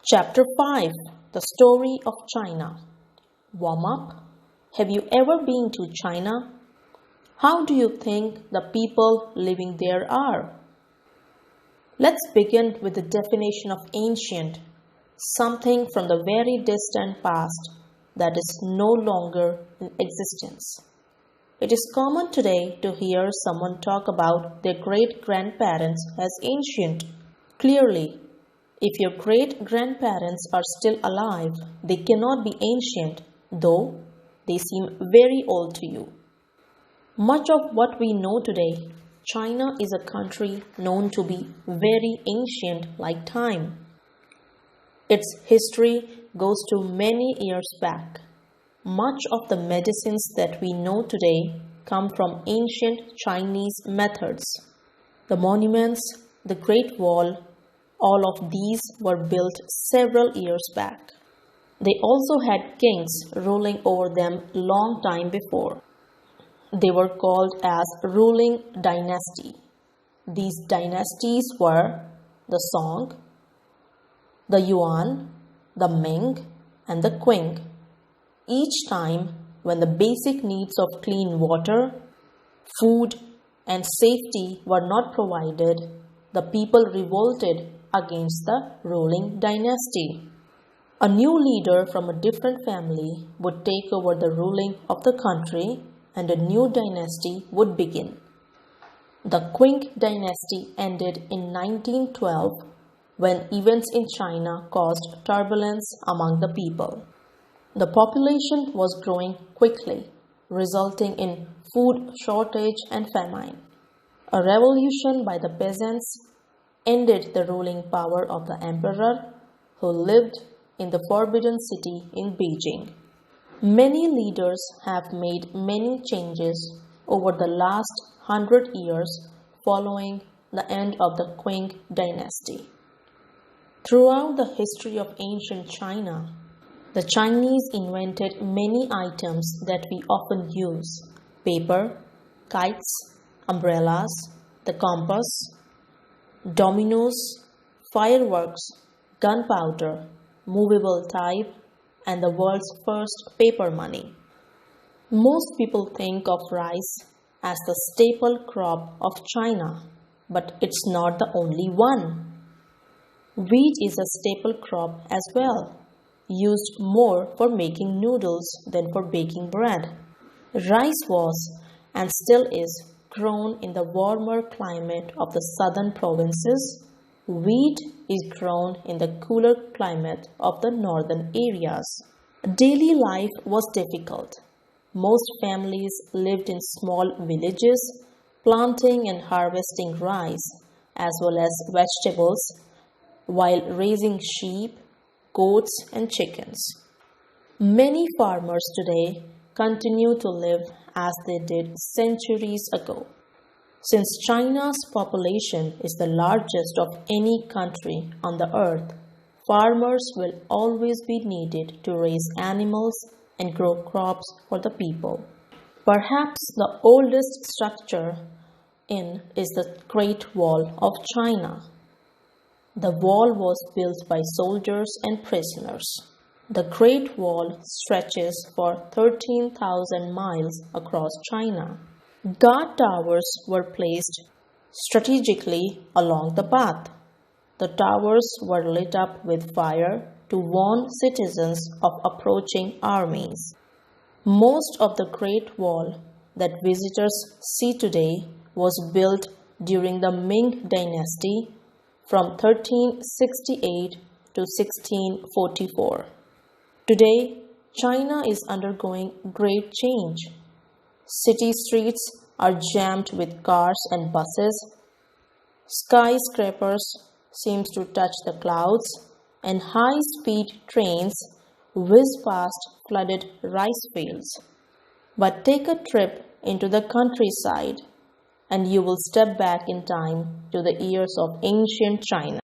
Chapter 5 The Story of China. Warm up. Have you ever been to China? How do you think the people living there are? Let's begin with the definition of ancient, something from the very distant past that is no longer in existence. It is common today to hear someone talk about their great grandparents as ancient. Clearly, if your great grandparents are still alive, they cannot be ancient, though they seem very old to you. Much of what we know today, China is a country known to be very ancient like time. Its history goes to many years back. Much of the medicines that we know today come from ancient Chinese methods. The monuments, the Great Wall, all of these were built several years back. They also had kings ruling over them long time before. They were called as ruling dynasty. These dynasties were the Song, the Yuan, the Ming, and the Qing. Each time when the basic needs of clean water, food, and safety were not provided, the people revolted against the ruling dynasty. A new leader from a different family would take over the ruling of the country and a new dynasty would begin. The Qing dynasty ended in 1912 when events in China caused turbulence among the people. The population was growing quickly, resulting in food shortage and famine. A revolution by the peasants ended the ruling power of the emperor who lived in the Forbidden City in Beijing. Many leaders have made many changes over the last 100 years following the end of the Qing dynasty. Throughout the history of ancient China, the Chinese invented many items that we often use: paper, kites, umbrellas, the compass, dominoes, fireworks, gunpowder, movable type, and the world's first paper money. Most people think of rice as the staple crop of China, but it's not the only one. Wheat is a staple crop as well, used more for making noodles than for baking bread. Rice was, and still is, grown in the warmer climate of the southern provinces. Wheat is grown in the cooler climate of the northern areas. Daily life was difficult. Most families lived in small villages, planting and harvesting rice as well as vegetables, while raising sheep, goats, and chickens. Many farmers today continue to live as they did centuries ago. Since China's population is the largest of any country on the earth, farmers will always be needed to raise animals and grow crops for the people. Perhaps the oldest structure is the Great Wall of China. The wall was built by soldiers and prisoners. The Great Wall stretches for 13,000 miles across China. Guard towers were placed strategically along the path. The towers were lit up with fire to warn citizens of approaching armies. Most of the Great Wall that visitors see today was built during the Ming Dynasty from 1368 to 1644. Today, China is undergoing great change. City streets are jammed with cars and buses. Skyscrapers seem to touch the clouds, and high-speed trains whiz past flooded rice fields. But take a trip into the countryside, and you will step back in time to the years of ancient China.